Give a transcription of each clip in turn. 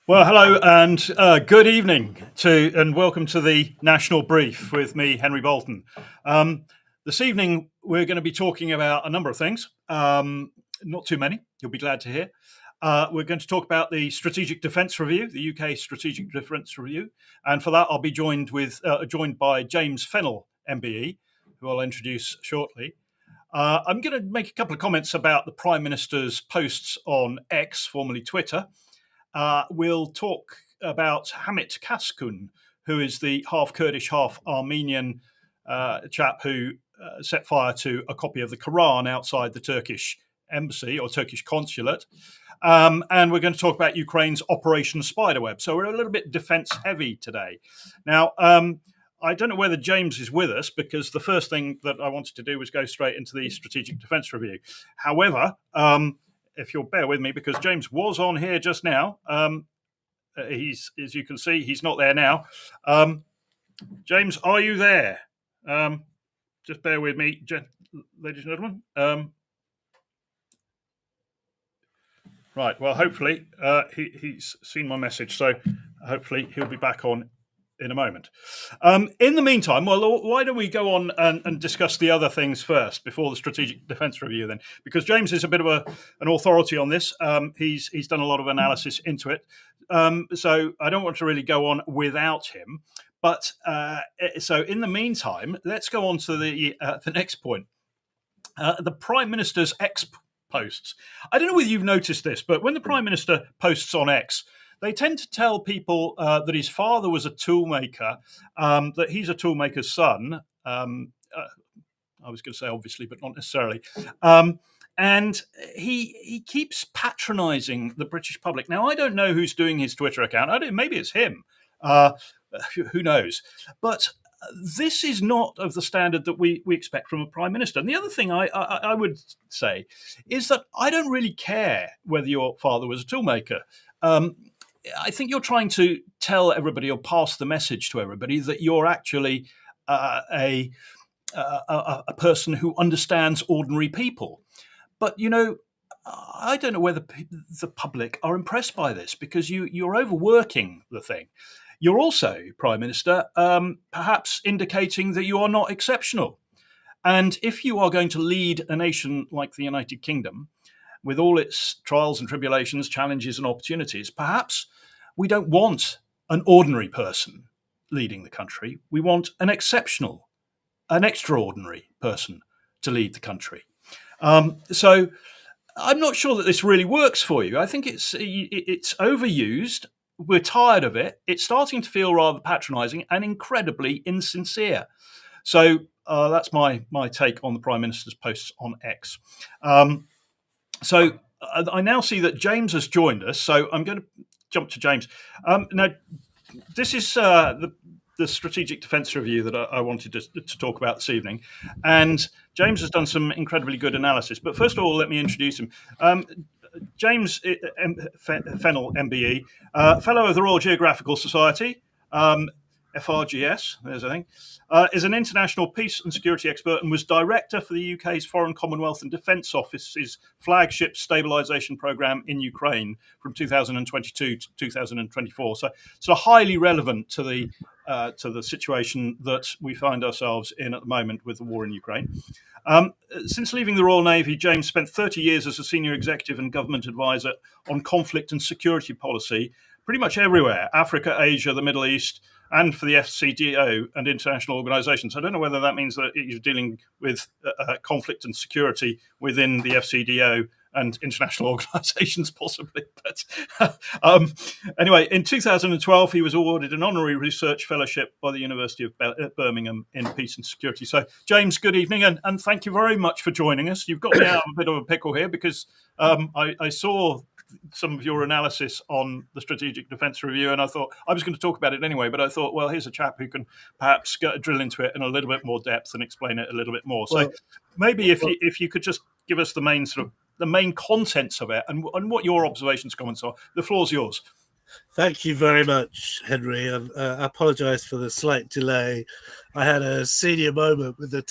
Well, hello and good evening and welcome to the National Brief with me, Henry Bolton. This evening, we're going to be talking about a number of things, not too many, you'll be glad to hear. We're going to talk about the Strategic Defence Review, the UK Strategic Defence Review, and for that, I'll be joined by James Fennell, MBE, who I'll introduce shortly. I'm going to make a couple of comments about the Prime Minister's posts on X, formerly Twitter. We'll talk about Hamit Kaskun, who is the half Kurdish, half Armenian chap who set fire to a copy of the Quran outside the Turkish embassy or Turkish consulate. And we're going to talk about Ukraine's Operation Spiderweb. So we're a little bit defense heavy today. Now, I don't know whether James is with us because the first thing that I wanted to do was go straight into the Strategic Defence Review. However, if you'll bear with me, because James was on here just now. He's, as you can see, he's not there now. James, are you there? Just bear with me, ladies and gentlemen. Right, well, hopefully he's seen my message, so hopefully he'll be back on in a moment. In the meantime, well, why don't we go on and discuss the other things first before the Strategic Defence Review then? Because James is a bit of an authority on this. He's done a lot of analysis into it. So I don't want to really go on without him. But so in the meantime, let's go on to the next point. The Prime Minister's X posts. I don't know whether you've noticed this, but when the Prime Minister posts on X, they tend to tell people that his father was a toolmaker, that he's a toolmaker's son. I was going to say obviously, but not necessarily. And he keeps patronising the British public. Now, I don't know who's doing his Twitter account. Maybe it's him. Who knows? But this is not of the standard that we expect from a Prime Minister. And the other thing I would say is that I don't really care whether your father was a toolmaker. I think you're trying to tell everybody or pass the message to everybody that you're actually a person who understands ordinary people. But, you know, I don't know whether the public are impressed by this because you're overworking the thing. You're also, Prime Minister, perhaps indicating that you are not exceptional. And if you are going to lead a nation like the United Kingdom, with all its trials and tribulations, challenges and opportunities, perhaps we don't want an ordinary person leading the country. We want an exceptional, an extraordinary person to lead the country. So I'm not sure that this really works for you. I think it's overused. We're tired of it. It's starting to feel rather patronising and incredibly insincere. So that's my take on the Prime Minister's posts on X. So I now see that James has joined us. So I'm going to jump to James. Now, this is the Strategic Defence Review that I wanted to talk about this evening. And James has done some incredibly good analysis. But first of all, let me introduce him. James Fennell, MBE, Fellow of the Royal Geographical Society, FRGS, there's a thing, is an international peace and security expert and was director for the UK's Foreign, Commonwealth and Defence Office's flagship stabilisation programme in Ukraine from 2022 to 2024. So highly relevant to the situation that we find ourselves in at the moment with the war in Ukraine. Since leaving the Royal Navy, James spent 30 years as a senior executive and government advisor on conflict and security policy, pretty much everywhere, Africa, Asia, the Middle East, and for the FCDO and international organisations. I don't know whether that means that you're dealing with conflict and security within the FCDO and international organisations, possibly. But anyway, in 2012, he was awarded an honorary research fellowship by the University of Birmingham in peace and security. So, James, good evening, and thank you very much for joining us. You've got me out of a bit of a pickle here because I saw some of your analysis on the Strategic Defence Review, and I thought I was going to talk about it anyway, but I thought, well, here's a chap who can perhaps drill into it in a little bit more depth and explain it a little bit more. So maybe if you could just give us the main contents of it and what your observations, comments are. The floor's yours. Thank you very much, Henry, and I apologise for the slight delay. I had a senior moment with the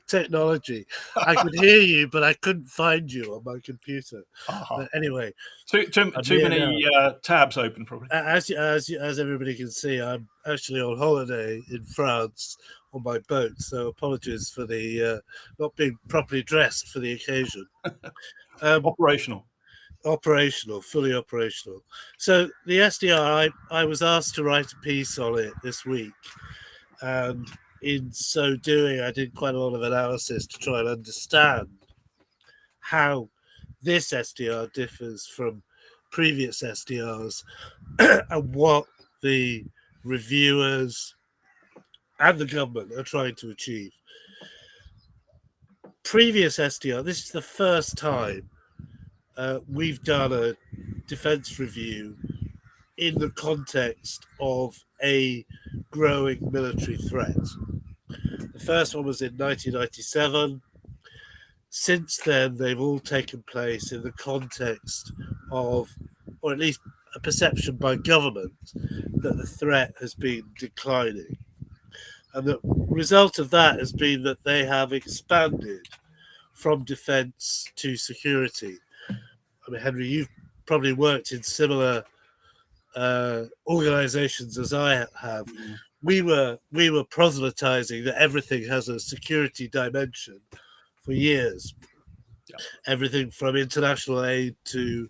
technology. I could hear you, but I couldn't find you on my computer. Aha. But anyway, Too I'm too here now. many tabs open, probably. As everybody can see, I'm actually on holiday in France on my boat. So apologies for the not being properly dressed for the occasion. Um, Operational. Operational, fully operational. So the SDR, I was asked to write a piece on it this week, and in so doing, I did quite a lot of analysis to try and understand how this SDR differs from previous SDRs and what the reviewers and the government are trying to achieve. Previous SDR, this is the first time we've done a defense review in the context of a growing military threat. The first one was in 1997. Since then, they've all taken place in the context of, or at least a perception by government, that the threat has been declining. And the result of that has been that they have expanded from defense to security. I mean, Henry, you've probably worked in similar organizations as I have. Mhm. We were proselytizing that everything has a security dimension for years. Yeah. Everything from international aid to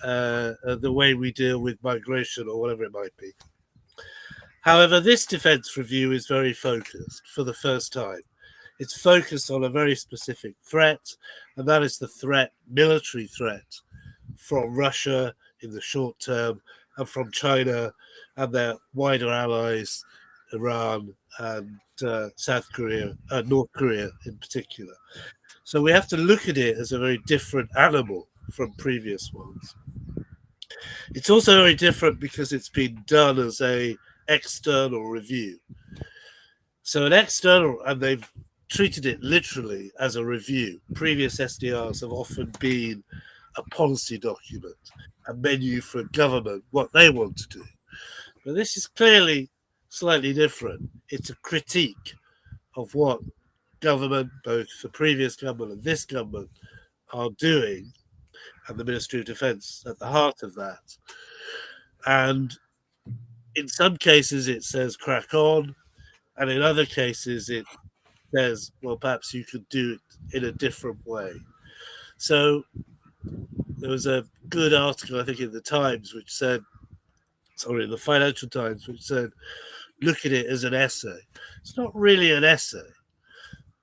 the way we deal with migration or whatever it might be. However, this defense review is very focused for the first time. It's focused on a very specific threat, and that is the threat, military threat, from Russia in the short term and from China and their wider allies, Iran and South Korea, North Korea in particular. So we have to look at it as a very different animal from previous ones. It's also very different because it's been done as a external review. So an external, and they've treated it literally as a review. Previous SDRs have often been a policy document, a menu for government, what they want to do. But this is clearly slightly different. It's a critique of what government, both the previous government and this government, are doing, and the Ministry of Defence at the heart of that. And in some cases, it says crack on, and in other cases, it says, well, perhaps you could do it in a different way. So there was a good article, I think, in the Times, which said, sorry, the Financial Times, which said, look at it as an essay. It's not really an essay,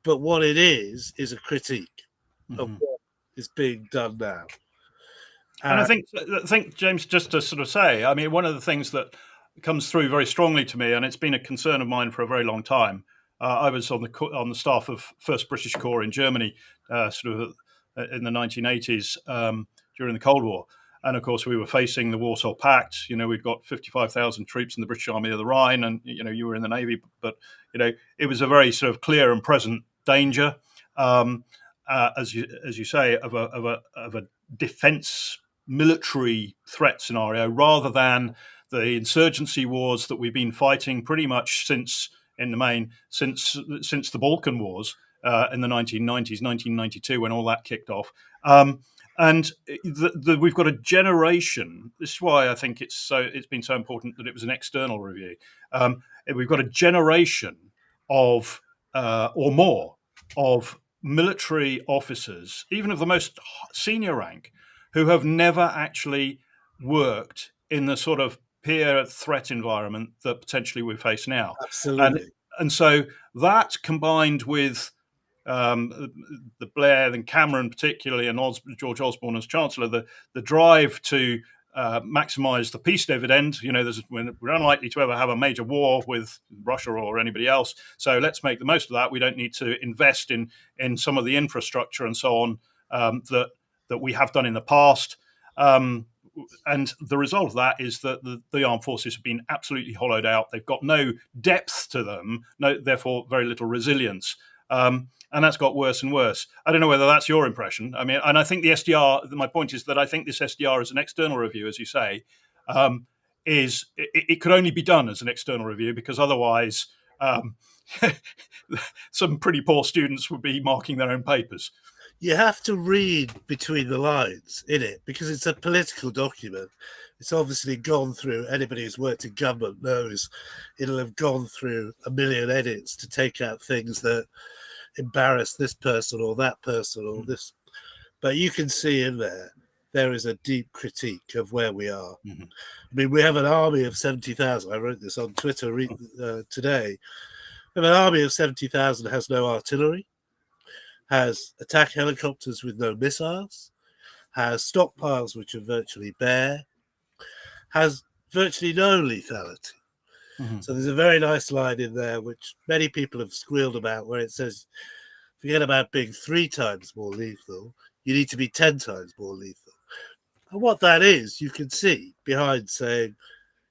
but what it is a critique of Mm-hmm. what is being done now. And Uh, I think, James, just to sort of say, I mean, one of the things that comes through very strongly to me, and it's been a concern of mine for a very long time. I was on the staff of First British Corps in Germany, sort of in the 1980s during the Cold War, and of course we were facing the Warsaw Pact. You know, we'd got 55,000 troops in the British Army of the Rhine, and you know, you were in the Navy, but you know, it was a very sort of clear and present danger, as you say, of a defence military threat scenario rather than the insurgency wars that we've been fighting pretty much since, in the main, since the Balkan Wars in the 1990s, 1992, when all that kicked off. And we've got a generation. This is why I think it's been so important that it was an external review. We've got a generation of or more of military officers, even of the most senior rank, who have never actually worked in the sort of peer threat environment that potentially we face now. And Absolutely. so that combined with the Blair and Cameron particularly, and George Osborne as Chancellor, the drive to maximise the peace dividend. You know, we're unlikely to ever have a major war with Russia or anybody else, so let's make the most of that. We don't need to invest in some of the infrastructure and so on that we have done in the past. And the result of that is that the armed forces have been absolutely hollowed out. They've got no depth to them, therefore very little resilience. And that's got worse and worse. I don't know whether that's your impression. I mean, and I think the SDR, my point is that I think this SDR is an external review, as you say, is it could only be done as an external review, because otherwise some pretty poor students would be marking their own papers. You have to read between the lines in it because it's a political document. It's obviously gone through, anybody who's worked in government knows it'll have gone through a million edits to take out things that embarrass this person or that person or this. But you can see in there is a deep critique of where we are. Mm-hmm. I mean, we have an army of 70,000. I wrote this on Twitter today. We have an army of 70,000 has no artillery, has attack helicopters with no missiles, has stockpiles which are virtually bare, has virtually no lethality. Mm-hmm. So there's a very nice line in there which many people have squealed about, where it says, forget about being 3 times more lethal, you need to be 10 times more lethal. And what that is, you can see behind saying,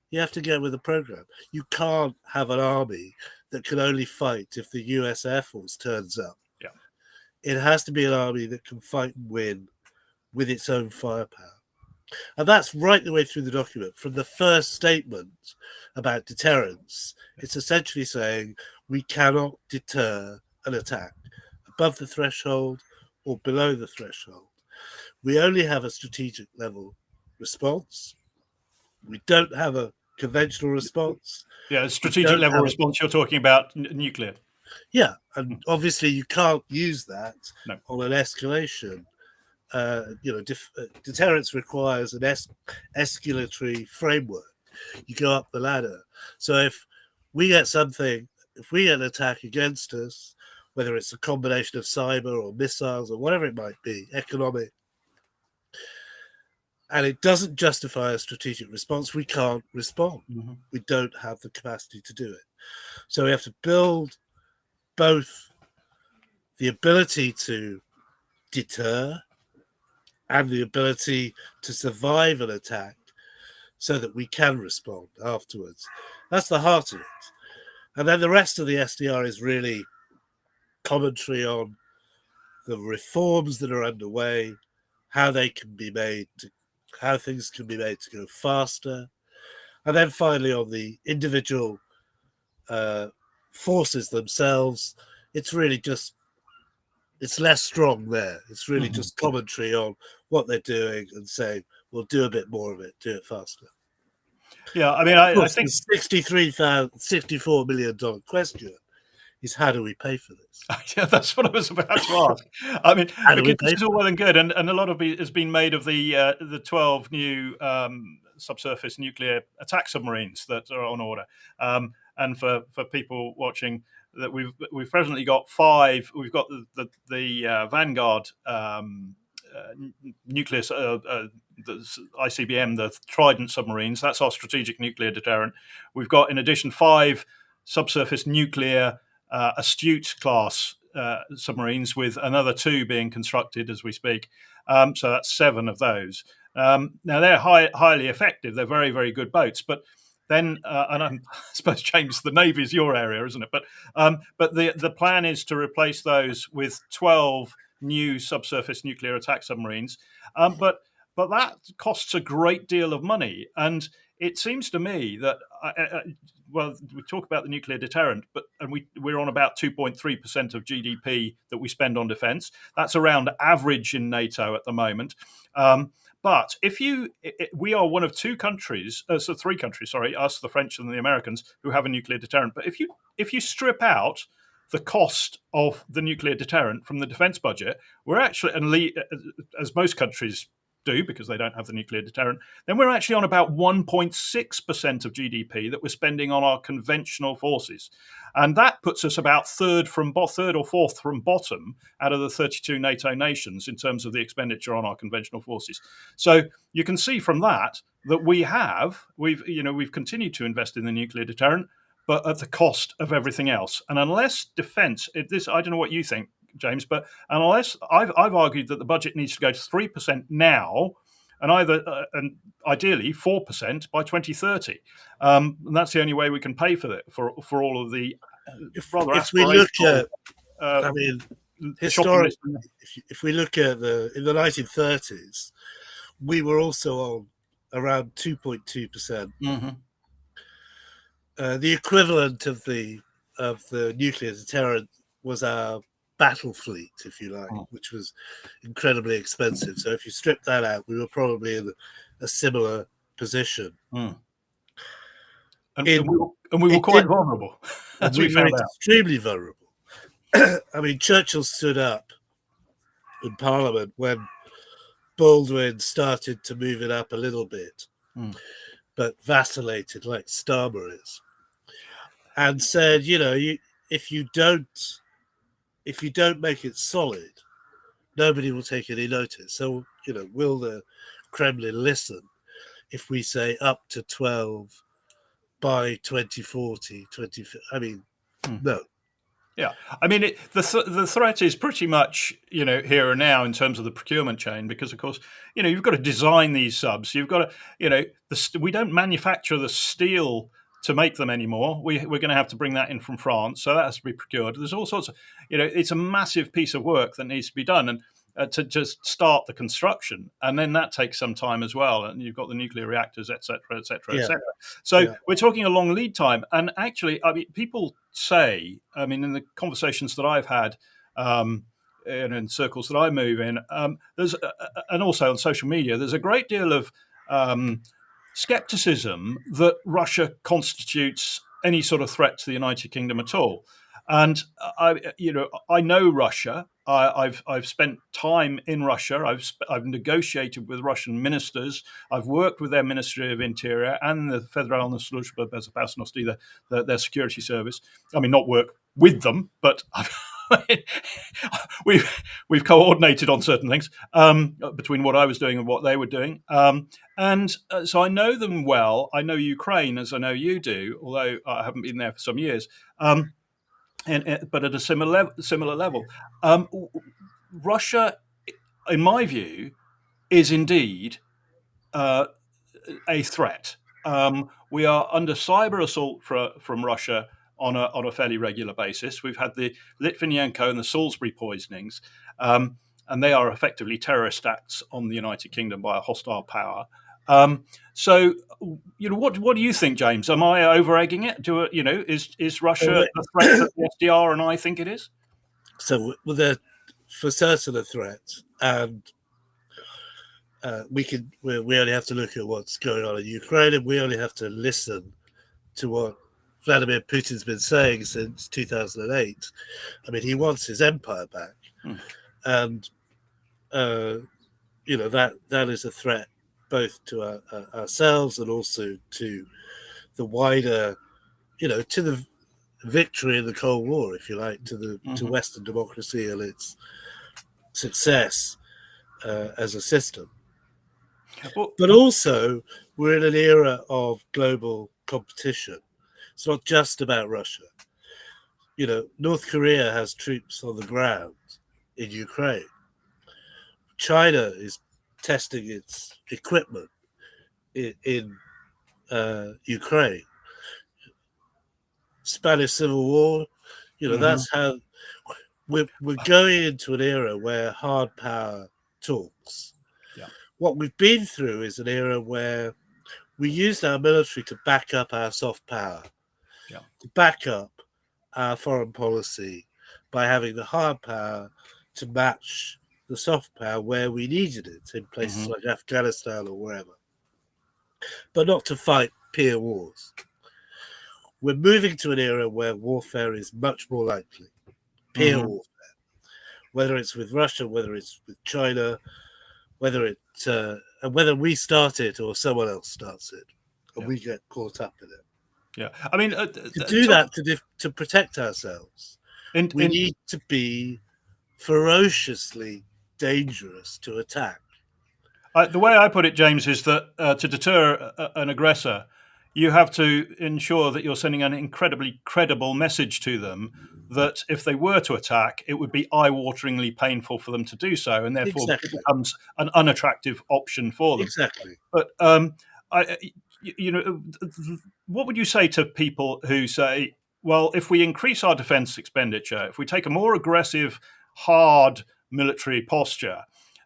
you have to get with the program. You can't have an army that can only fight if the US Air Force turns up. Yeah. It has to be an army that can fight and win with its own firepower. And that's right the way through the document. From the first statement about deterrence, it's essentially saying we cannot deter an attack above the threshold or below the threshold. We only have a strategic level response. We don't have a conventional response. Yeah, strategic level response, you're talking about nuclear. Yeah, and obviously you can't use that on an escalation. Deterrence requires an escalatory framework. You go up the ladder. So if we get an attack against us, whether it's a combination of cyber or missiles or whatever it might be, economic, and it doesn't justify a strategic response, we can't respond. Mm-hmm. We don't have the capacity to do it. So we have to build both the ability to deter and the ability to survive an attack so that we can respond afterwards. That's the heart of it. And then the rest of the SDR is really commentary on the reforms that are underway, how things can be made to go faster, and then finally on the individual forces themselves. It's really just, it's less strong there. It's really just commentary on what they're doing and saying, we'll do a bit more of it, do it faster. Yeah, I mean, I think $64 million question is, how do we pay for this? Yeah, that's what I was about to ask. I mean, because this is all well and good, and a lot of it has been made of the 12 new subsurface nuclear attack submarines that are on order. And for people watching, that we've presently got 5. We've got the Vanguard nuclear, the ICBM, the Trident submarines. That's our strategic nuclear deterrent. We've got, in addition, 5 subsurface nuclear Astute class submarines, with another 2 being constructed as we speak. So that's 7 of those. Now they're highly effective. They're very, very good boats. But then, and I suppose, James, the Navy is your area, isn't it? But the plan is to replace those with 12 new subsurface nuclear attack submarines. But that costs a great deal of money, and it seems to me that well, we talk about the nuclear deterrent, and we're on about 2.3% of GDP that we spend on defence. That's around average in NATO at the moment. But we are one of 3 countries, us, the French and the Americans, who have a nuclear deterrent. But if you strip out the cost of the nuclear deterrent from the defence budget, we're actually, and as most countries do because they don't have the nuclear deterrent, then we're actually on about 1.6% of GDP that we're spending on our conventional forces. And that puts us about third or fourth from bottom out of the 32 NATO nations in terms of the expenditure on our conventional forces. So you can see from that we've continued to invest in the nuclear deterrent, but at the cost of everything else. And unless defense, I don't know what you think, James, but unless I've argued that the budget needs to go to 3% now, and ideally 4% by 2030, and that's the only way we can pay for it for all of the rather if we look at, historically, shopping. if we look at in the 1930s, we were also on around 2.2%. Mm-hmm. The equivalent of the nuclear deterrent was our battle fleet, if you like, which was incredibly expensive. So if you strip that out, we were probably in a similar position. Mm. And we were quite vulnerable, as we were found out. extremely vulnerable. I mean, Churchill stood up in Parliament when Baldwin started to move it up a little bit, but vacillated like Starmer is, and said, if you don't make it solid, nobody will take any notice. So, will the Kremlin listen if we say up to 12 by 2040, 20? I mean, no. Yeah, I mean, the threat is pretty much, here and now in terms of the procurement chain, because of course, you've got to design these subs. You've got to, we don't manufacture the steel to make them anymore. We're going to have to bring that in from France, so that has to be procured. There's all sorts of, it's a massive piece of work that needs to be done, and to just start the construction, and then that takes some time as well. And you've got the nuclear reactors, etc., etc., etc. So we're talking a long lead time. And actually, I mean, people say, I mean, in the conversations that I've had, and in circles that I move in, there's and also on social media, there's a great deal of skepticism that Russia constitutes any sort of threat to the United Kingdom at all. And I know Russia. I've spent time in Russia. I've negotiated with Russian ministers. I've worked with their Ministry of Interior and the Federalna Služba bezopasnosti, their security service. I mean, not work with them, but we've coordinated on certain things between what I was doing and what they were doing. So I know them well. I know Ukraine as I know you do, although I haven't been there for some years. But at a similar level. Russia, in my view, is indeed a threat. We are under cyber assault from Russia on a fairly regular basis. We've had the Litvinenko and the Salisbury poisonings, and they are effectively terrorist acts on the United Kingdom by a hostile power. So, what do you think, James? Am I over-egging it? Is Russia a threat that the SDR and I think it is? So, they're for certain a threat, and we only have to look at what's going on in Ukraine, and we only have to listen to what Vladimir Putin's been saying since 2008. I mean, he wants his empire back, and that is a threat both to ourselves and also to the wider, to the victory in the Cold War, if you like, to Western democracy and its success as a system. But also, we're in an era of global competition. It's not just about Russia. North Korea has troops on the ground in Ukraine. China is testing its equipment in Ukraine. Spanish Civil War, that's how we're going into an era where hard power talks. Yeah. What we've been through is an era where we used our military to back up our soft power, to back up our foreign policy by having the hard power to match the soft power where we needed it, in places like Afghanistan or wherever, but not to fight peer wars. We're moving to an era where warfare is much more likely, peer warfare, whether it's with Russia, whether it's with China, whether we start it or someone else starts it, and we get caught up in it. Yeah, I mean, to do that, to protect ourselves, we need to be ferociously dangerous to attack. The way I put it, James, is that to deter an aggressor, you have to ensure that you're sending an incredibly credible message to them that if they were to attack, it would be eye-wateringly painful for them to do so, and therefore it becomes an unattractive option for them. Exactly. But what would you say to people who say, well, if we increase our defense expenditure, if we take a more aggressive, hard military posture,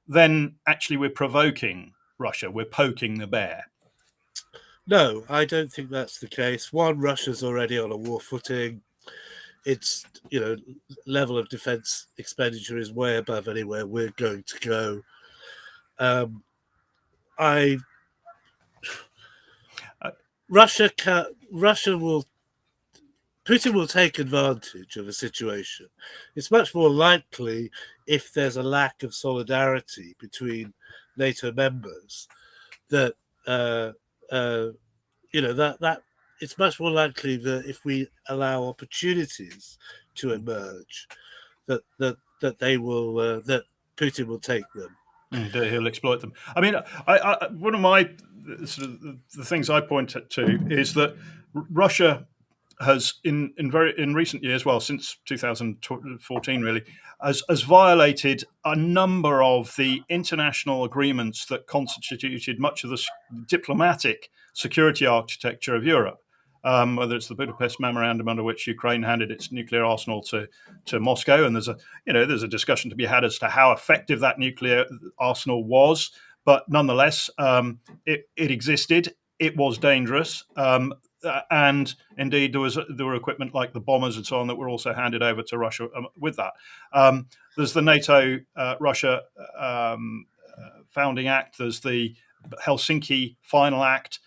then actually we're provoking Russia, we're poking the bear? No, I don't think that's the case. One, Russia's already on a war footing. Its level of defense expenditure is way above anywhere we're going to go. I Uh, Russia will Putin will take advantage of a situation. It's much more likely if there's a lack of solidarity between NATO members that uh, uh, that it's much more likely that if we allow opportunities to emerge, that they will that Putin will take them. He'll exploit them. I mean, one of my sort of the things I point to is that Russia has in recent years, well, since 2014, really, has violated a number of the international agreements that constituted much of the diplomatic security architecture of Europe. Whether it's the Budapest Memorandum, under which Ukraine handed its nuclear arsenal to Moscow, and there's a discussion to be had as to how effective that nuclear arsenal was, but nonetheless, it existed. It was dangerous. And indeed, there were equipment like the bombers and so on that were also handed over to Russia with that. There's the NATO Russia Founding Act. There's the Helsinki Final Act.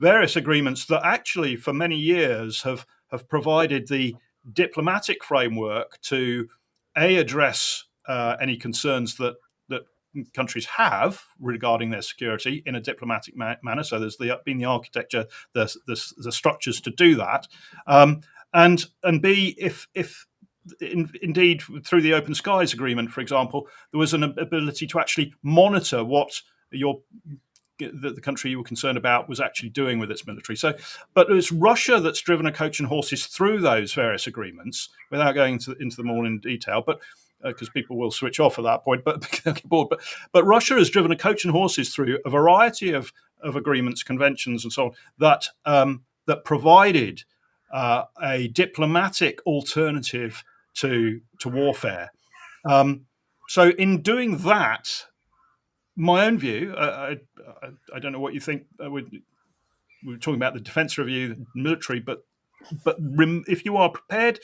Various agreements that actually, for many years, have provided the diplomatic framework to address any concerns that countries have regarding their security in a diplomatic manner. So there's been the architecture, the structures to do that, and B, if indeed through the Open Skies Agreement, for example, there was an ability to actually monitor what the country you were concerned about was actually doing with its military. So, but it's Russia that's driven a coach and horses through those various agreements without going into them all in detail. But because people will switch off at that point, but bored. But Russia has driven a coach and horses through a variety of agreements, conventions, and so on that provided a diplomatic alternative to warfare. So in doing that, my own view, I don't know what you think. We were talking about the defence review, the military, but if you are prepared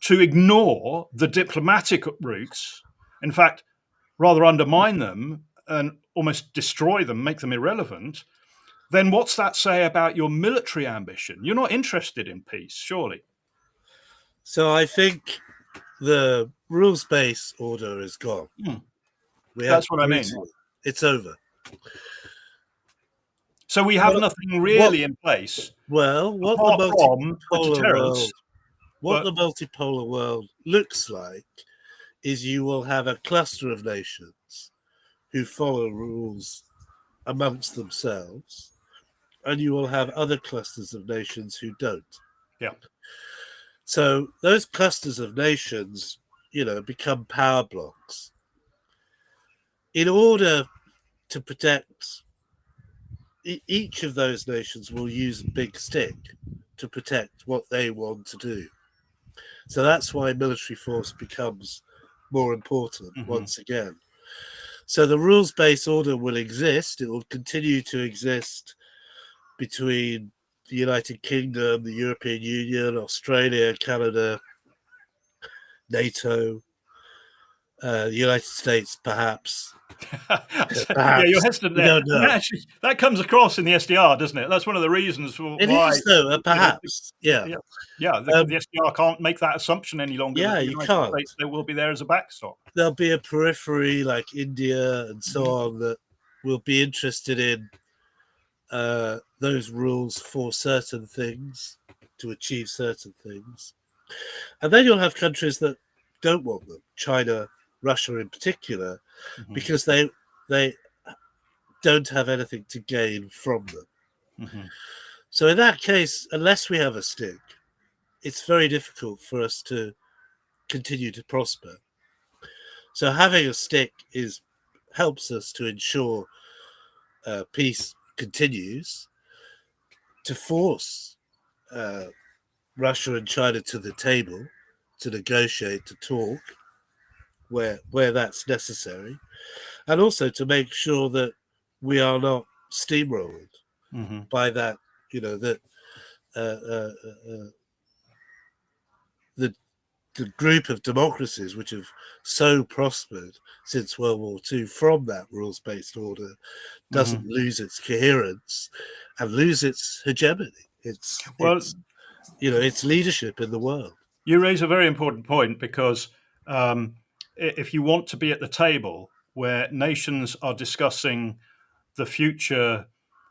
to ignore the diplomatic routes, in fact, rather undermine them and almost destroy them, make them irrelevant, then what's that say about your military ambition? You're not interested in peace, surely. So I think the rules-based order is gone. That's what I mean. It's over. So we have nothing really in place. Well, what the multipolar world looks like is you will have a cluster of nations who follow rules amongst themselves, and you will have other clusters of nations who don't. Yeah. So those clusters of nations, become power blocks. In order to protect, each of those nations will use a big stick to protect what they want to do. So that's why military force becomes more important once again. So the rules-based order will exist. It will continue to exist between the United Kingdom, the European Union, Australia, Canada, NATO, the United States, perhaps. Yeah, you're hesitant there. Actually, that comes across in the SDR, doesn't it? That's one of the reasons why. It is, though, perhaps. Yeah. The SDR can't make that assumption any longer. Yeah, you can't. They will be there as a backstop. There'll be a periphery like India and so on that will be interested in those rules for certain things, to achieve certain things. And then you'll have countries that don't want them, China, Russia in particular, because they don't have anything to gain from them. So in that case, unless we have a stick, it's very difficult for us to continue to prosper. So having a stick helps us to ensure peace continues, to force Russia and China to the table, to negotiate, to talk where that's necessary, and also to make sure that we are not steamrolled Mm-hmm. by that, that the group of democracies which have so prospered since World War II from that rules-based order doesn't lose its coherence and lose its hegemony. Well, Its leadership in the world. you raise a very important point, because if you want to be at the table where nations are discussing the future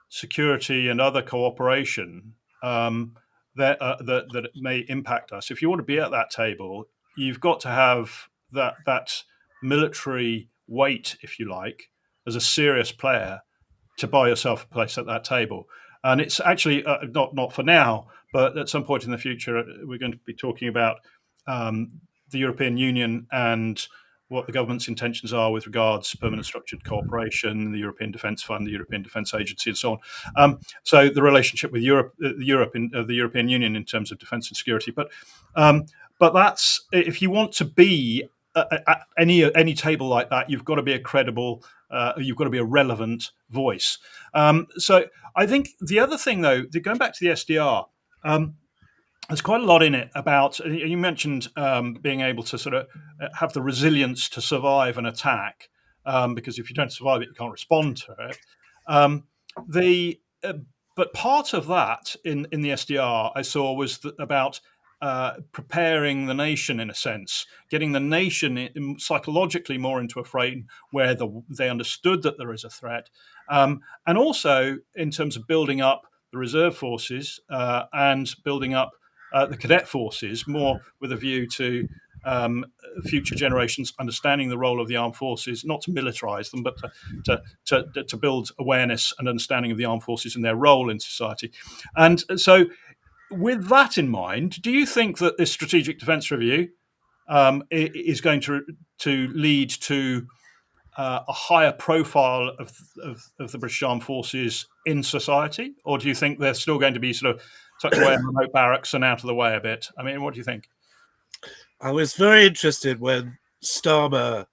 security and other cooperation that may impact us, if you want to be at that table, you've got to have that military weight, if you like, as a serious player, to buy yourself a place at that table. And it's actually not for now, but at some point in the future, we're going to be talking about the European Union and what the government's intentions are with regards to permanent structured cooperation, the European Defence Fund, the European Defence Agency, and so on. So the relationship with the European Union in terms of defence and security. But that's, if you want to be at any table like that, you've got to be a credible, you've got to be a relevant voice. So I think the other thing, though, going back to the SDR, there's quite a lot in it about, you mentioned being able to sort of have the resilience to survive an attack, because if you don't survive it, you can't respond to it. But part of that in the SDR I saw was about preparing the nation, in a sense, getting the nation psychologically more into a frame where they understood that there is a threat, and also in terms of building up the reserve forces and building up the cadet forces, more with a view to future generations understanding the role of the armed forces, not to militarize them, but to build awareness and understanding of the armed forces and their role in society. And so, with that in mind, do you think that this strategic defence review is going to lead to a higher profile of the British Armed Forces in society, or do you think they're still going to be sort of tucked away in remote barracks and out of the way a bit? I mean, what do you think? I was very interested when Starmer,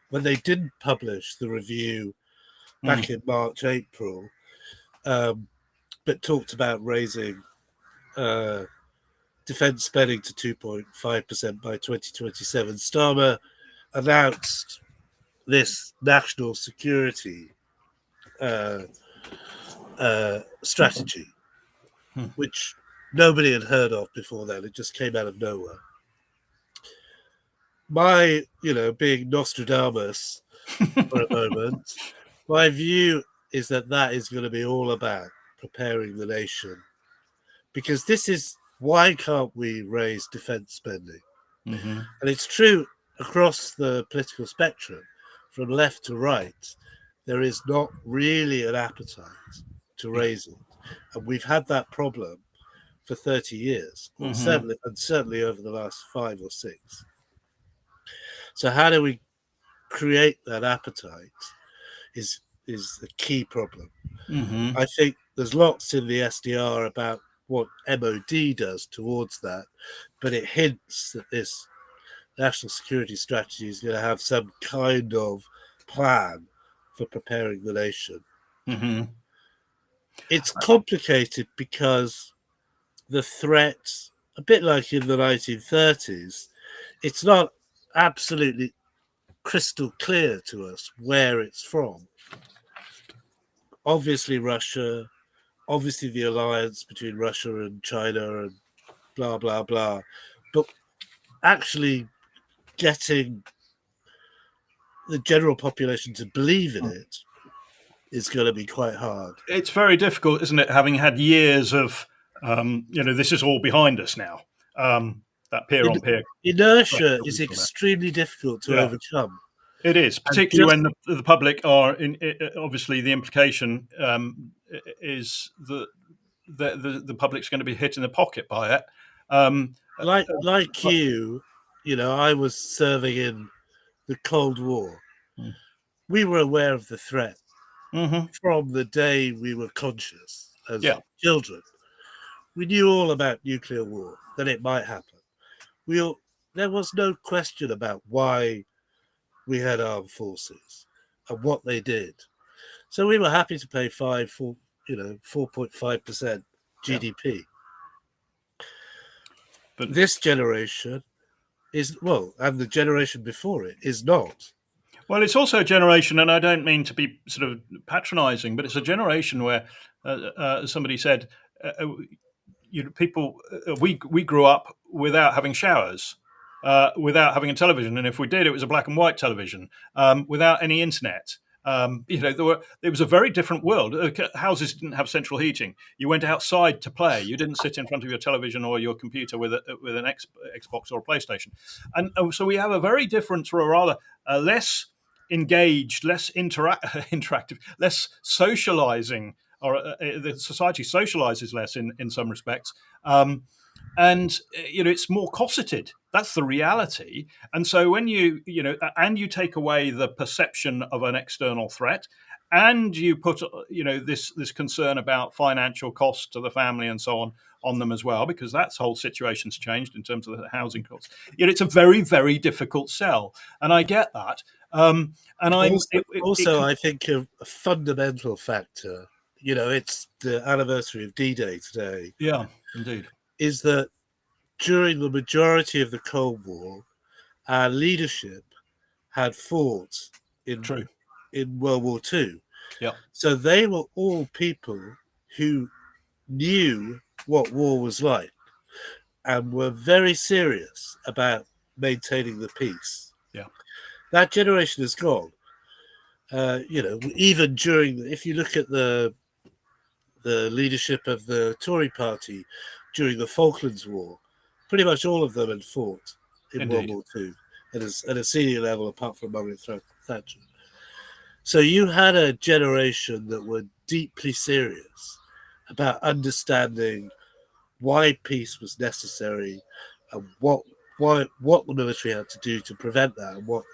when they didn't publish the review back in March, April, but talked about raising defence spending to 2.5% by 2027. Starmer announced this national security strategy, which nobody had heard of before then. It just came out of nowhere. My, being Nostradamus for a moment, my view is that is going to be all about preparing the nation. Because this is, why can't we raise defence spending? Mm-hmm. And it's true across the political spectrum, from left to right, there is not really an appetite to raise it. And we've had that problem for 30 years, certainly over the last 5 or 6. So how do we create that appetite is the key problem. Mm-hmm. I think there's lots in the SDR about what MOD does towards that, but it hints that this national security strategy is going to have some kind of plan for preparing the nation. Mm-hmm. It's complicated because the threat, a bit like in the 1930s, it's not absolutely crystal clear to us where it's from. Obviously Russia, obviously the alliance between Russia and China and blah, blah, blah. But actually getting the general population to believe in it is going to be quite hard. It's very difficult, isn't it, having had years of, this is all behind us now. That peer-on-peer inertia is extremely difficult to overcome. It is, particularly when the public are obviously the implication is that the public's going to be hit in the pocket by it. Like you, I was serving in the Cold War. We were aware of the threat from the day we were conscious as children. We knew all about nuclear war, that it might happen. There was no question about why we had armed forces and what they did. So we were happy to pay 5, 4, 4.5% GDP. But This generation is, well, and the generation before it is not. well, it's also a generation, and I don't mean to be sort of patronising, but it's a generation where somebody said, people, we grew up without having showers, without having a television, and if we did, it was a black and white television, without any internet. It was a very different world. Houses didn't have central heating. You went outside to play. You didn't sit in front of your television or your computer with an Xbox or a PlayStation. And so we have a very different, or rather less engaged, less interactive, less socializing, or the society socializes less in some respects. And it's more cosseted. That's the reality. And so when you take away the perception of an external threat, and you put this concern about financial costs to the family and so on them as well, because that whole situation's changed in terms of the housing costs. It's a very, very difficult sell, and I get that. And I think a fundamental factor. It's the anniversary of D-Day today. Yeah, indeed. Is that during the majority of the Cold War, our leadership had fought in World War II. Yeah. So they were all people who knew what war was like and were very serious about maintaining the peace. Yeah. That generation is gone. Even if you look at the leadership of the Tory party during the Falklands War, pretty much all of them had fought in World War II at a senior level, apart from Margaret Thatcher. So you had a generation that were deeply serious about understanding why peace was necessary and what the military had to do to prevent that, and what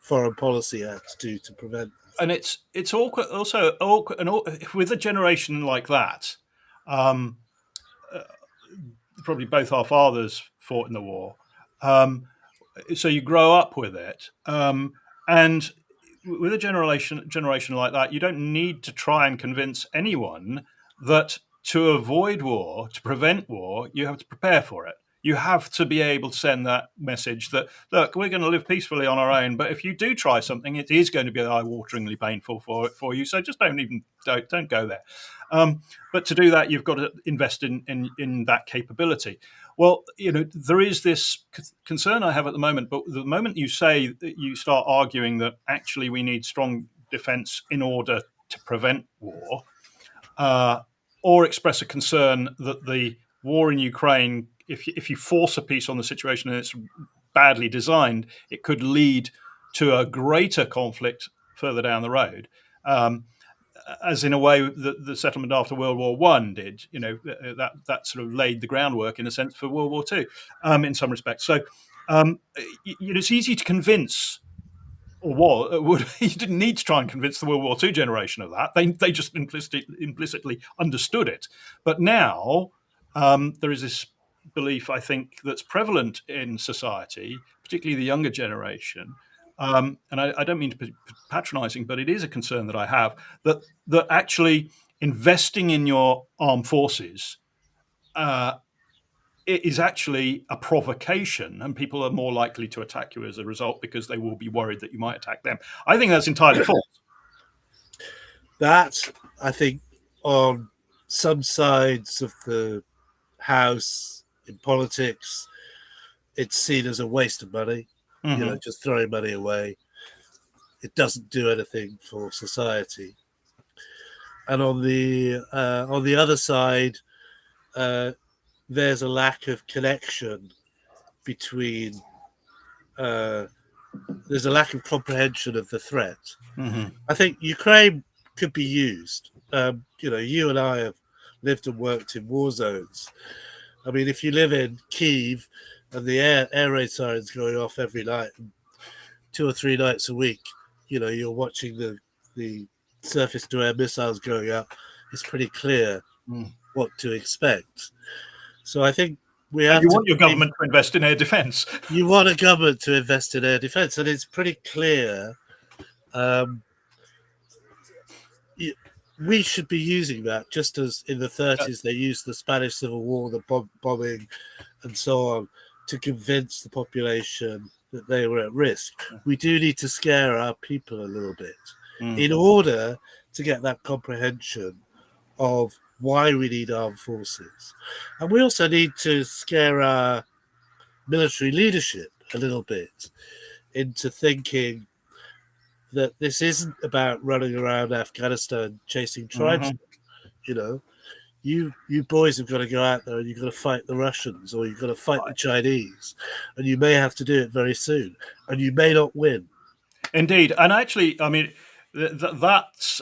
foreign policy had to do to prevent that. And it's awkward, also awkward, and with a generation like that. Probably both our fathers fought in the war, so you grow up with it, and with a generation like that, you don't need to try and convince anyone that to avoid war, to prevent war, you have to prepare for it. You have to be able to send that message that, look, we're going to live peacefully on our own, but if you do try something, it is going to be eye-wateringly painful for you. So just don't go there. But to do that, you've got to invest in that capability. Well, there is this concern I have at the moment, but the moment you say that you start arguing that actually we need strong defense in order to prevent war, or express a concern that the war in Ukraine, if you force a peace on the situation and it's badly designed, it could lead to a greater conflict further down the road. As in a way that the settlement after World War I did, that sort of laid the groundwork, in a sense, for World War II, in some respects. So it's easy to convince, you didn't need to try and convince the World War II generation of that. They just implicitly understood it. But now there is this belief, I think, that's prevalent in society, particularly the younger generation. And I don't mean to be patronising, but it is a concern that I have, that actually investing in your armed forces it is actually a provocation, and people are more likely to attack you as a result because they will be worried that you might attack them. I think that's entirely false. That, I think, on some sides of the House in politics, it's seen as a waste of money. Mm-hmm. Just throwing money away. It doesn't do anything for society. And on the other side, there's a lack of connection between. There's a lack of comprehension of the threat. Mm-hmm. I think Ukraine could be used. You and I have lived and worked in war zones. I mean, if you live in Kyiv and the air raid sirens going off every night, 2 or 3 nights a week, you're watching the surface-to-air missiles going up, it's pretty clear what to expect. So I think we have you want your government to invest in air defence. You want a government to invest in air defence, and it's pretty clear. we should be using that, just as in the 30s they used the Spanish Civil War, the bombing, and so on, to convince the population that they were at risk. We do need to scare our people a little bit in order to get that comprehension of why we need armed forces. And we also need to scare our military leadership a little bit into thinking that this isn't about running around Afghanistan chasing tribesmen. You know, you boys have got to go out there and you've got to fight the Russians, or you've got to fight the Chinese, and you may have to do it very soon, and you may not win. Indeed, and actually, I mean, that's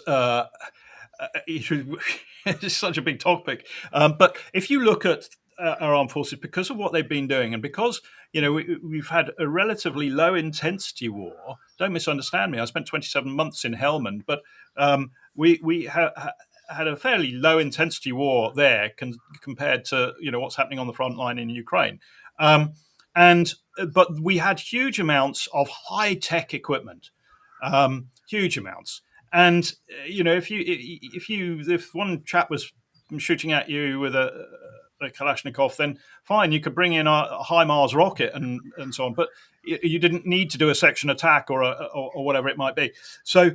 it's such a big topic. But if you look at our armed forces, because of what they've been doing, and because we've had a relatively low intensity war. Don't misunderstand me. I spent 27 months in Helmand, but we had a fairly low intensity war there compared to what's happening on the front line in Ukraine. But we had huge amounts of high tech equipment, huge amounts. And if one chap was shooting at you with a Kalashnikov, then fine, you could bring in a HIMARS rocket and so on, but you didn't need to do a section attack or whatever it might be. So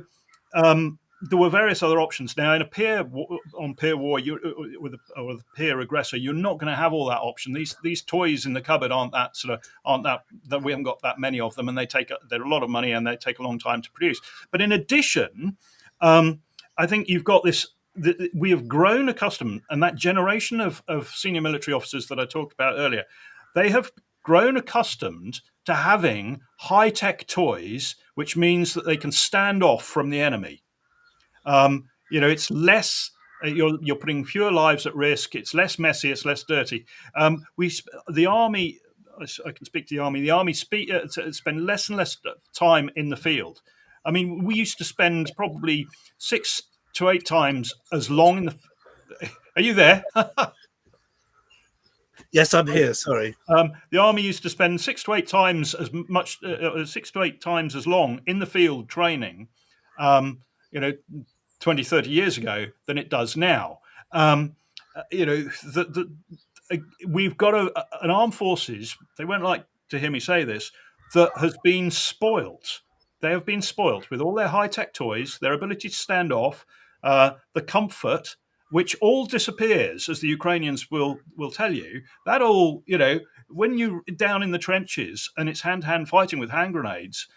there were various other options. Now, in a peer war, with a peer aggressor, you're not going to have all that option. These toys in the cupboard aren't that we haven't got that many of them, and they're a lot of money and they take a long time to produce. But in addition, I think you've got this. We have grown accustomed, and that generation of senior military officers that I talked about earlier, they have grown accustomed to having high-tech toys, which means that they can stand off from the enemy. It's less. You're putting fewer lives at risk. It's less messy. It's less dirty. The army. I can speak to the army. The army spend less and less time in the field. I mean, we used to spend probably 6 to 8 times as long in the. Are you there? Yes, I'm here. Sorry. The army used to spend 6 to 8 times as much, 6 to 8 times as long in the field training. 20, 30 years ago than it does now. We've got an armed forces, they won't like to hear me say this, that has been spoilt. They have been spoilt with all their high-tech toys, their ability to stand off, the comfort, which all disappears, as the Ukrainians will tell you. That all, when you're down in the trenches and it's hand-to-hand fighting with hand grenades,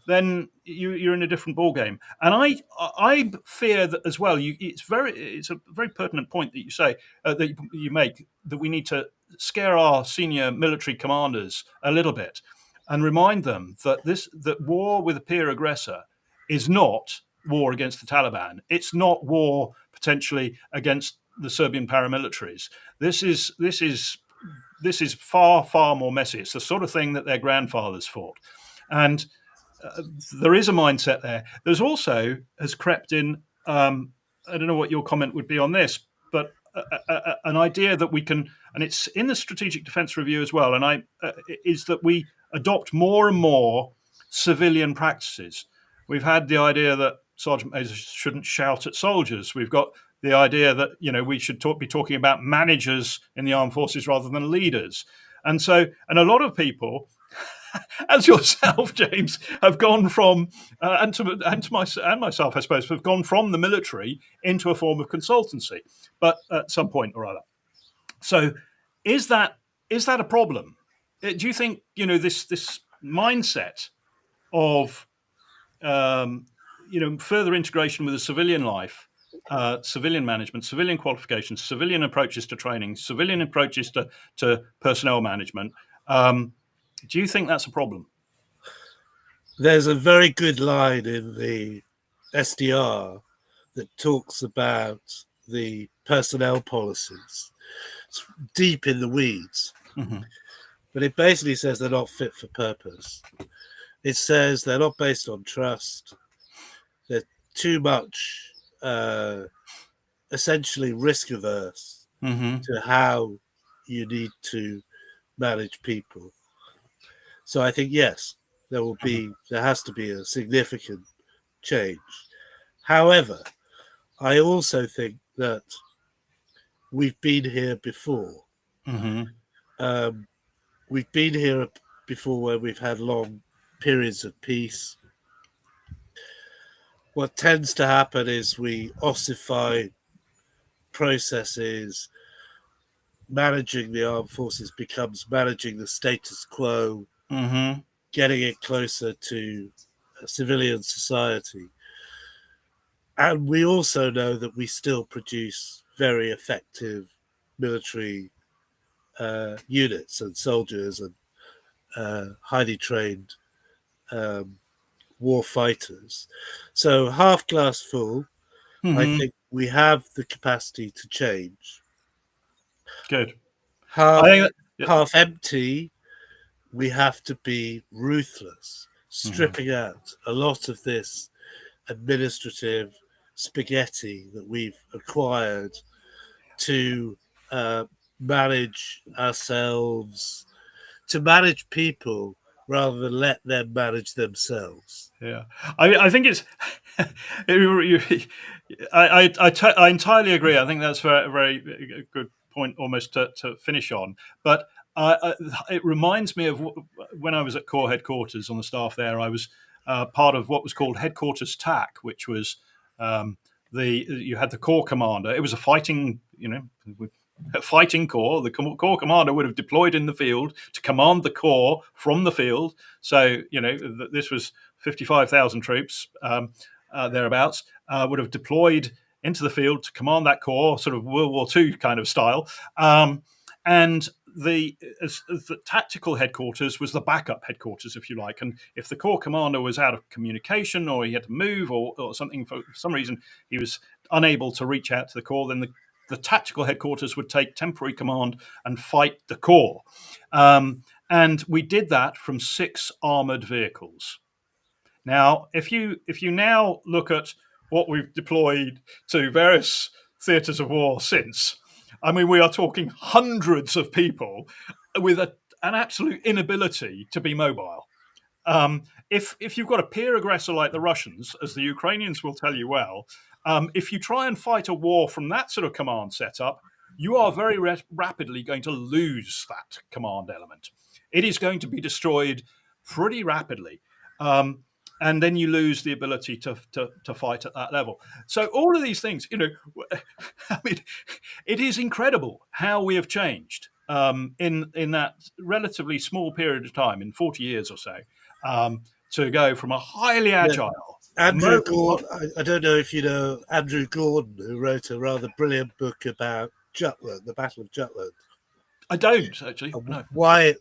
then you're in a different ballgame. And I fear that as well. It's a very pertinent point that you say that you make, that we need to scare our senior military commanders a little bit and remind them that war with a peer aggressor is not war against the Taliban. It's not war potentially against the Serbian paramilitaries. This is far, far more messy. It's the sort of thing that their grandfathers fought. And there is a mindset there. There's also has crept in. I don't know what your comment would be on this, but an idea that we can, and it's in the Strategic Defence Review as well, and is that we adopt more and more civilian practices. We've had the idea that sergeant majors shouldn't shout at soldiers. We've got the idea that we should be talking about managers in the armed forces rather than leaders, and a lot of people, as yourself, James, have gone from, and myself, I suppose, have gone from the military into a form of consultancy, but at some point or other. So, is that a problem? Do you think this mindset of further integration with a civilian life, civilian management, civilian qualifications, civilian approaches to training, civilian approaches to personnel management? Do you think that's a problem? There's a very good line in the SDR that talks about the personnel policies. It's deep in the weeds, but it basically says they're not fit for purpose. It says they're not based on trust. They're too much, essentially risk averse to how you need to manage people. So I think, yes, there has to be a significant change. However, I also think that we've been here before. Mm-hmm. We've been here before where we've had long periods of peace. What tends to happen is we ossify processes. Managing the armed forces becomes managing the status quo, Mm-hmm. getting it closer to civilian society. And we also know that we still produce very effective military units and soldiers and highly trained um, war fighters. So, half glass full, I Mm-hmm. think we have the capacity to change. Good. I Half think that. Yeah. half empty, we have to be ruthless, Mm-hmm. stripping out a lot of this administrative spaghetti that we've acquired to uh, manage ourselves, to manage people rather than let them manage themselves. Yeah, I think it's. I entirely agree. I think that's a very good point, almost to finish on. But it reminds me of when I was at Corps headquarters on the staff there. I was part of what was called Headquarters TAC, which was you had the Corps commander. It was a fighting, a fighting corps. The corps commander would have deployed in the field to command the corps from the field. So this was 55,000 troops thereabouts, would have deployed into the field to command that corps, sort of World War II kind of style. And the tactical headquarters was the backup headquarters, if you like. And if the corps commander was out of communication or he had to move or something for some reason, he was unable to reach out to the corps, then the tactical headquarters would take temporary command and fight the corps. And we did that from 6 armored vehicles. Now, if you now look at what we've deployed to various theatres of war since, I mean, we are talking hundreds of people with an absolute inability to be mobile. If you've got a peer aggressor like the Russians, as the Ukrainians will tell you well, if you try and fight a war from that sort of command setup, you are very rapidly going to lose that command element. It is going to be destroyed pretty rapidly. And then you lose the ability to fight at that level. So all of these things, I mean, it is incredible how we have changed in that relatively small period of time, in 40 years or so, to go from a highly Yeah. agile. Andrew Gordon, I don't know if you know Andrew Gordon, who wrote a rather brilliant book about Jutland, the Battle of Jutland. I don't actually. No. Why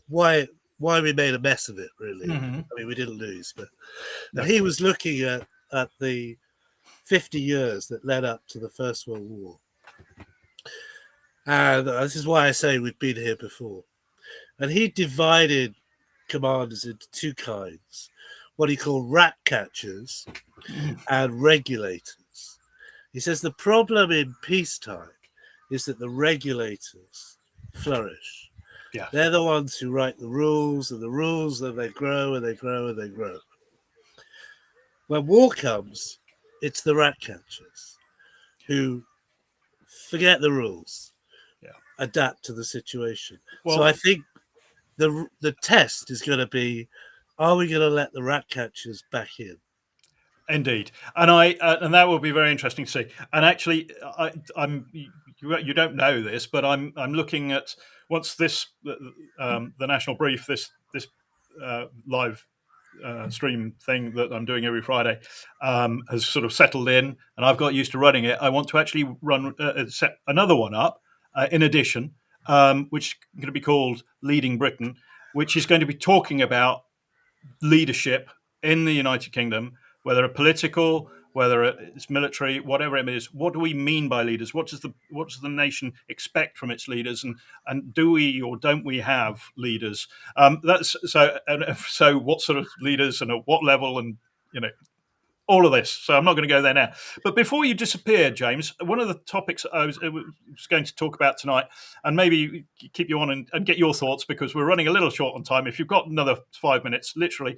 we made a mess of it, really. Mm-hmm. I mean, we didn't lose, but No. and he was looking at the 50 years that led up to the First World War. And this is why I say we've been here before. And he divided commanders into 2 kinds, what he called rat catchers and regulators. He says the problem in peacetime is that the regulators flourish. Yeah. They're the ones who write the rules, and the rules, then they grow and they grow and they grow. When war comes, it's the rat catchers who forget the rules, adapt to the situation. Well, so I think the test is going to be: are we going to let the rat catchers back in? Indeed, and that will be very interesting to see. And actually, you don't know this, but I'm looking at once this the National Brief, this live stream thing that I'm doing every Friday has sort of settled in, and I've got used to running it. I want to actually set another one up in addition, which is going to be called Leading Britain, which is going to be talking about leadership in the United Kingdom, whether political, whether it's military, whatever it is. What do we mean by leaders? What does the nation expect from its leaders, and do we or don't we have leaders? That's so. And so, what sort of leaders and at what level, and all of this. So I'm not going to go there now. But before you disappear, James, one of the topics I was going to talk about tonight, and maybe keep you on and get your thoughts, because we're running a little short on time. If you've got another 5 minutes, literally,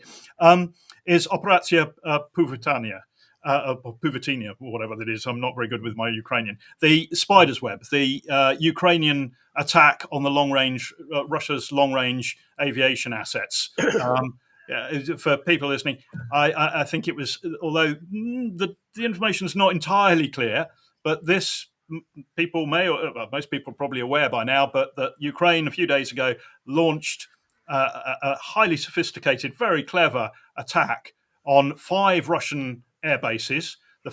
is Operatia Puvitania. or Puvatinia, or whatever that is. I'm not very good with my Ukrainian. The spider's web, the Ukrainian attack on the Russia's long-range aviation assets. For people listening, I think it was, although the information is not entirely clear, but this people may, or most people are probably aware by now, but that Ukraine a few days ago launched a highly sophisticated, very clever attack on 5 Russian air bases. The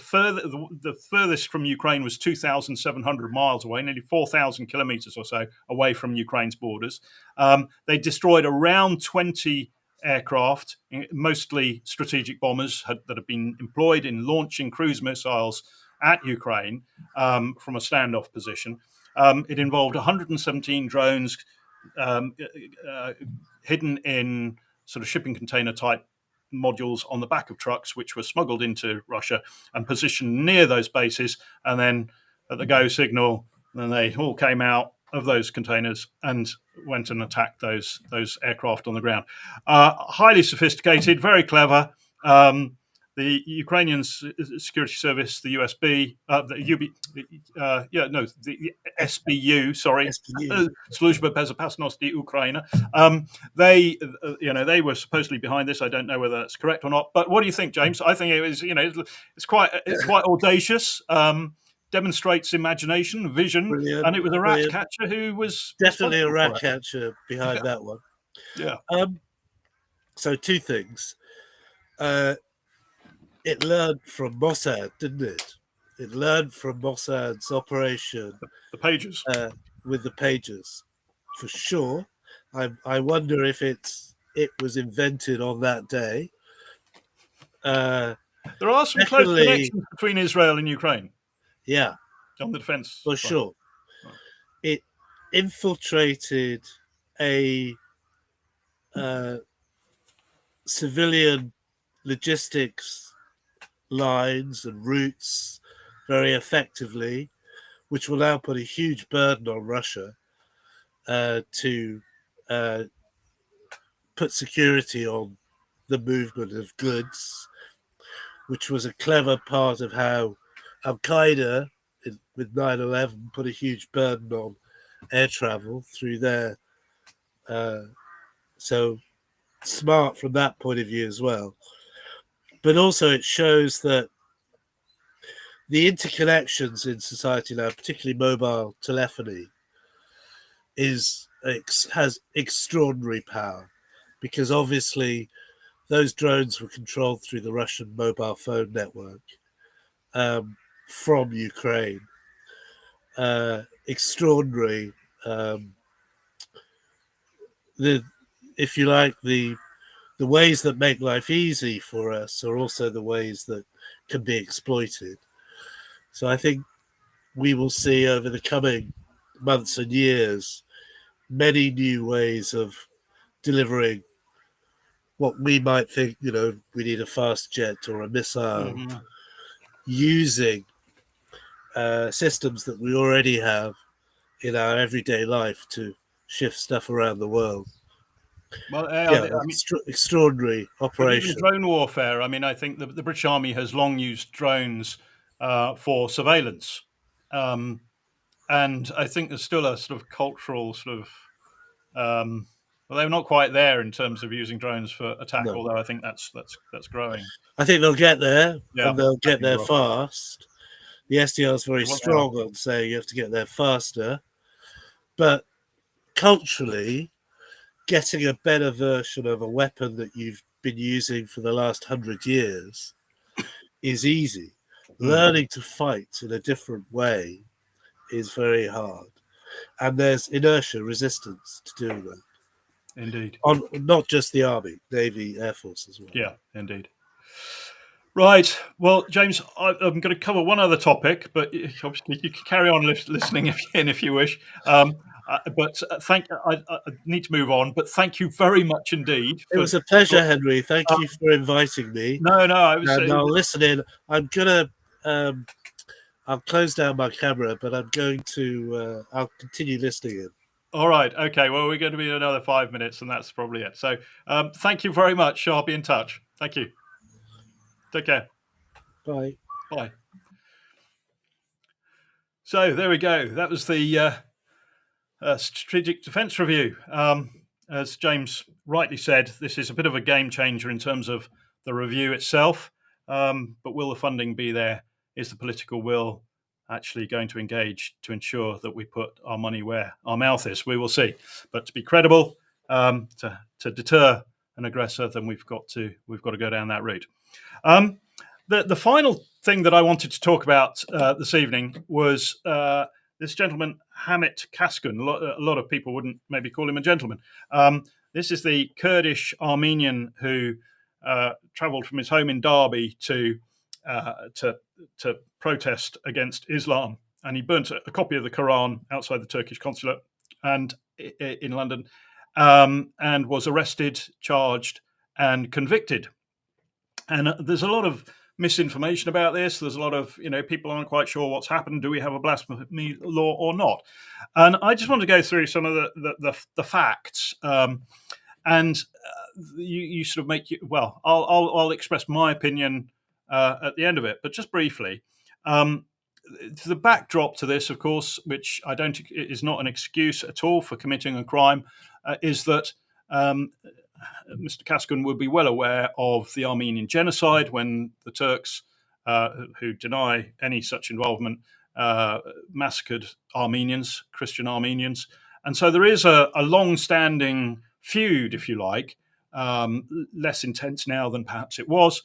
furthest from Ukraine was 2,700 miles away, nearly 4,000 kilometers or so away from Ukraine's borders. They destroyed around 20 aircraft, mostly strategic bombers that have been employed in launching cruise missiles at Ukraine from a standoff position. It involved 117 drones hidden in sort of shipping container type modules on the back of trucks, which were smuggled into Russia and positioned near those bases. And then at the go signal, then they all came out of those containers and went and attacked those aircraft on the ground. Highly sophisticated, very clever. The Ukrainian security service, the USB, the SBU, sorry, Служба безопасности Ukraine. They were supposedly behind this. I don't know whether that's correct or not. But what do you think, James? I think it was, it's quite audacious. Demonstrates imagination, vision, brilliant, and it was a rat catcher who was definitely a rat catcher behind that one. Yeah. So 2 things. It learned from Mossad, didn't it? It learned from Mossad's operation. The pages. With the pages, for sure. I wonder if it was invented on that day. There are some close connections between Israel and Ukraine. Yeah. On the defense. For sure. Right. It infiltrated a civilian logistics lines and routes very effectively, which will now put a huge burden on Russia to put security on the movement of goods, which was a clever part of how Al-Qaeda with 9/11 put a huge burden on air travel through there. So smart from that point of view as well. But also it shows that the interconnections in society now, particularly mobile telephony, has extraordinary power, because obviously those drones were controlled through the Russian mobile phone network from Ukraine. Extraordinary. If you like, the ways that make life easy for us are also the ways that can be exploited. So I think we will see over the coming months and years many new ways of delivering what we might think, we need a fast jet or a missile, using systems that we already have in our everyday life to shift stuff around the world. Well, extraordinary operation. Even drone warfare. I mean, I think the British Army has long used drones for surveillance, and I think there's still a sort of cultural sort of. Well, they're not quite there in terms of using drones for attack, although I think that's growing. I think they'll get there, and they'll get there fast. The SDR is very strong on saying you have to get there faster, but culturally, getting a better version of a weapon that you've been using for the last 100 years is easy. Learning to fight in a different way is very hard. And there's inertia, resistance to doing that. Indeed. On not just the Army, Navy, Air Force as well. Yeah, indeed. Right. Well, James, I'm going to cover one other topic, but obviously you can carry on listening if you wish. But I need to move on. But thank you very much indeed. It was a pleasure, Henry. Thank you for inviting me. No, I was. I'll listen in. I'm gonna. I'll close down my camera, but I'm going to. I'll continue listening in. All right. Okay. Well, we're going to be in another 5 minutes, and that's probably it. So, thank you very much. I'll be in touch. Thank you. Take care. Bye. Bye. So there we go. That was the strategic defence review. As James rightly said, this is a bit of a game changer in terms of the review itself. But will the funding be there? Is the political will actually going to engage to ensure that we put our money where our mouth is? We will see. But to be credible, to deter an aggressor, then we've got to go down that route. The final thing that I wanted to talk about this evening was this gentleman, Hamit Kaskun. A lot of people wouldn't maybe call him a gentleman. This is the Kurdish Armenian who travelled from his home in Derby to protest against Islam, and he burnt a copy of the Quran outside the Turkish consulate and in London, and was arrested, charged, and convicted. And there's a lot of misinformation about this. There's a lot of, people aren't quite sure what's happened. Do we have a blasphemy law or not? And I just want to go through some of the facts. And you sort of make it. Well, I'll express my opinion at the end of it, but just briefly. The backdrop to this, of course, which I don't is not an excuse at all for committing a crime, is that Mr. Kaskun would be well aware of the Armenian genocide when the Turks, who deny any such involvement, massacred Armenians, Christian Armenians. And so there is a long-standing feud, if you like, less intense now than perhaps it was,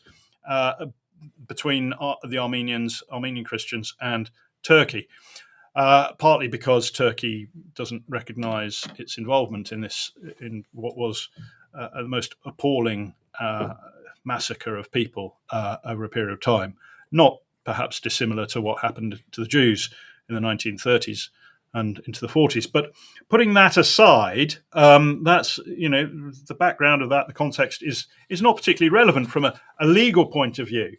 between the Armenian Christians, and Turkey. Partly because Turkey doesn't recognise its involvement in what was the most appalling massacre of people over a period of time, not perhaps dissimilar to what happened to the Jews in the 1930s and into the 40s. But putting that aside, that's the background of that. The context is not particularly relevant from a legal point of view.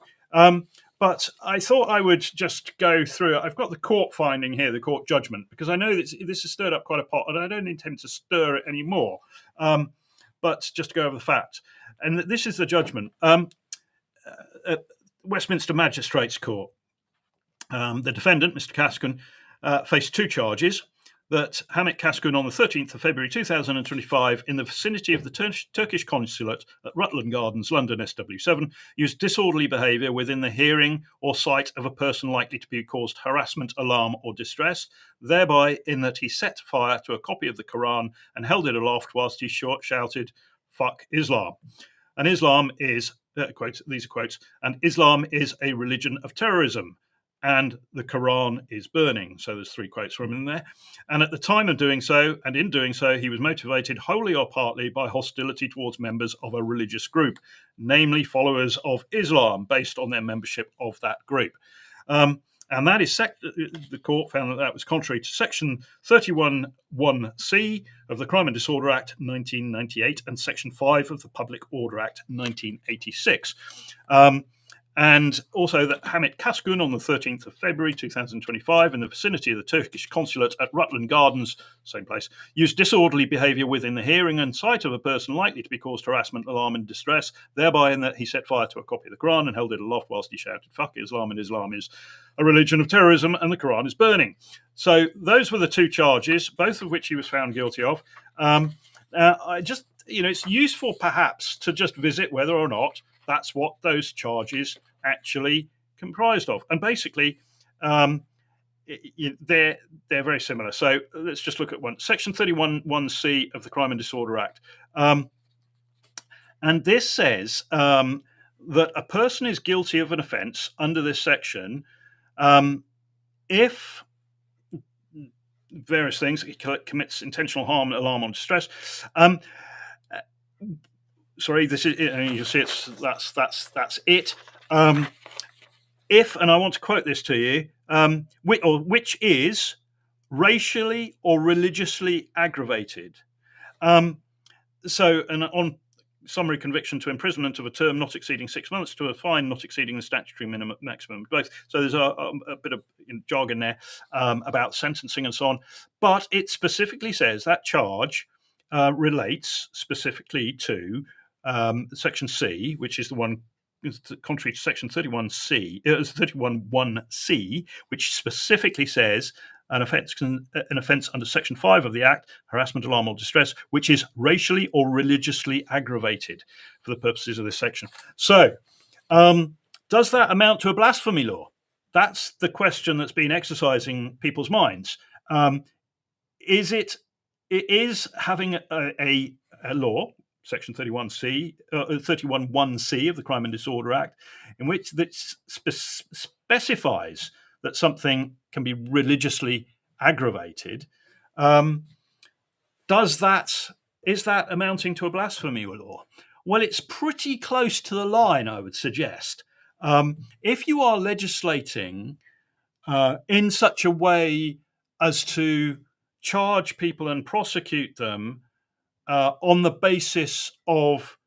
But I thought I would just go through it. I've got the court finding here, the court judgment, because I know this has stirred up quite a pot, and I don't intend to stir it anymore. But just to go over the facts. And this is the judgment. At Westminster Magistrates Court, the defendant, Mr. Kaskun, faced two charges. That Hamit Kaskun on the 13th of February 2025 in the vicinity of the Turkish consulate at Rutland Gardens, London, SW7, used disorderly behaviour within the hearing or sight of a person likely to be caused harassment, alarm or distress, thereby in that he set fire to a copy of the Quran and held it aloft whilst he shouted, "Fuck Islam." And Islam is, quotes, these are quotes, and Islam is a religion of terrorism. And the Quran is burning. So there's three quotes from him there. And at the time of doing so, and in doing so, he was motivated wholly or partly by hostility towards members of a religious group, namely followers of Islam, based on their membership of that group. And that is, the court found that was contrary to Section 31(1)(c) of the Crime and Disorder Act 1998 and Section 5 of the Public Order Act 1986. And also that Hamit Kaskun on the 13th of February 2025 in the vicinity of the Turkish consulate at Rutland Gardens, same place, used disorderly behaviour within the hearing and sight of a person likely to be caused harassment, alarm and distress, thereby in that he set fire to a copy of the Quran and held it aloft whilst he shouted, "Fuck Islam," and Islam is a religion of terrorism and the Quran is burning. So those were the two charges, both of which he was found guilty of. I just, it's useful perhaps to just visit whether or not that's what those charges actually comprised of. And basically, they're very similar. So let's just look at one. Section 31(1)(c) of the Crime and Disorder Act. And this says that a person is guilty of an offence under this section if various things, he commits intentional harm, alarm, or distress. Sorry, this is it. And you see, that's it. If, and I want to quote this to you, which is racially or religiously aggravated. So, and on summary conviction to imprisonment of a term not exceeding 6 months to a fine not exceeding the statutory maximum of both. So there's a bit of jargon there about sentencing and so on. But it specifically says that charge relates specifically to Section C, which is the one contrary to section 31C, 31(1)(c), which specifically says an offence under section 5 of the Act, harassment, alarm, or distress, which is racially or religiously aggravated for the purposes of this section. So, does that amount to a blasphemy law? That's the question that's been exercising people's minds. Is it is having a law, section 31C, 31(1)(c) of the Crime and Disorder Act, in which that specifies that something can be religiously aggravated. Is that amounting to a blasphemy law? Well, it's pretty close to the line, I would suggest. If you are legislating in such a way as to charge people and prosecute them on the basis of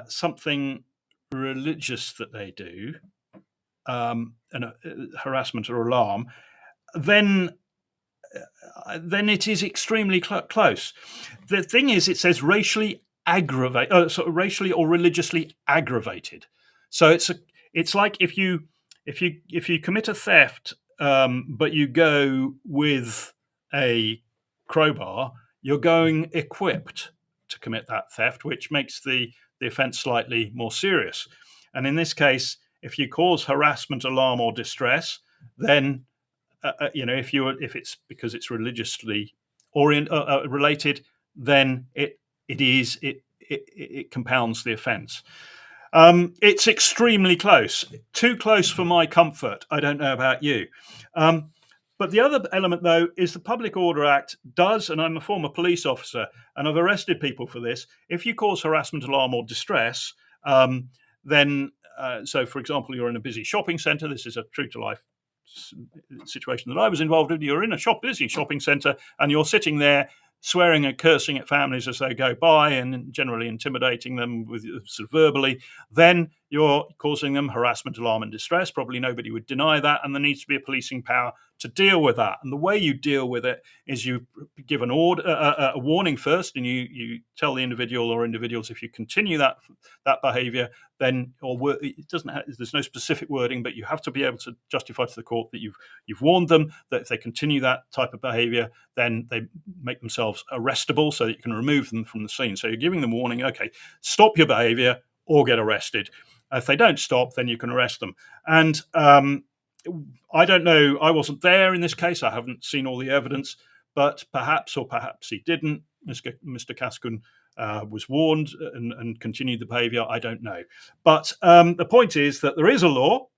something religious that they do, harassment or alarm, then it is extremely close. The thing is, it says racially or religiously aggravated. So it's like if you commit a theft, but you go with a crowbar, you're going equipped to commit that theft, which makes the offence slightly more serious. And in this case, if you cause harassment, alarm, or distress, then if it's because it's religiously related, then it compounds the offence. It's extremely close, too close for my comfort. I don't know about you. But the other element, though, is the Public Order Act does, and I'm a former police officer, and I've arrested people for this. If you cause harassment, alarm, or distress, then, so for example, you're in a busy shopping centre. This is a true-to-life situation that I was involved in. You're in a busy shopping centre, and you're sitting there swearing and cursing at families as they go by and generally intimidating them with sort of verbally, then you're causing them harassment, alarm, and distress. Probably nobody would deny that, and there needs to be a policing power to deal with that. And the way you deal with it is you give an order, a warning first, and you tell the individual or individuals if you continue that behaviour, then it doesn't there's no specific wording, but you have to be able to justify to the court that you've warned them that if they continue that type of behaviour, then they make themselves arrestable, so that you can remove them from the scene. So you're giving them warning. Okay, stop your behaviour or get arrested. If they don't stop, then you can arrest them. And I don't know. I wasn't there in this case. I haven't seen all the evidence, but perhaps he didn't. Mr. Caskun was warned and continued the behaviour. I don't know. But the point is that there is a law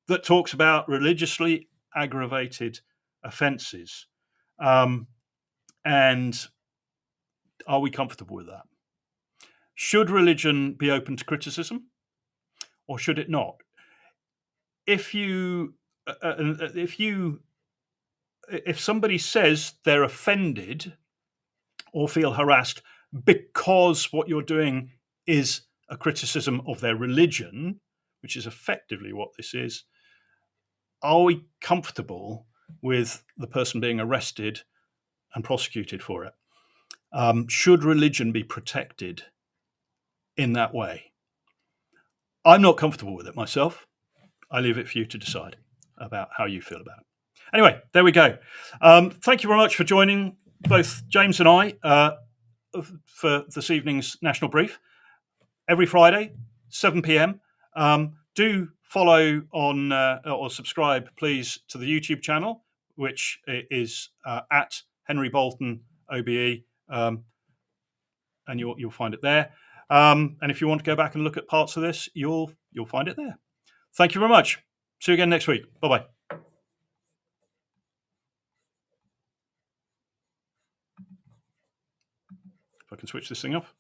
that talks about religiously aggravated offences. And are we comfortable with that? Should religion be open to criticism, or should it not? If somebody says they're offended or feel harassed because what you're doing is a criticism of their religion, which is effectively what this is, are we comfortable with the person being arrested and prosecuted for it? Should religion be protected in that way? I'm not comfortable with it myself. I leave it for you to decide about how you feel about it. Anyway, there we go. Thank you very much for joining both James and I for this evening's National Brief. Every Friday, 7 p.m. Do follow on or subscribe, please, to the YouTube channel, which is at Henry Bolton OBE, and you'll find it there. And if you want to go back and look at parts of this, you'll find it there. Thank you very much. See you again next week. Bye-bye. If I can switch this thing off.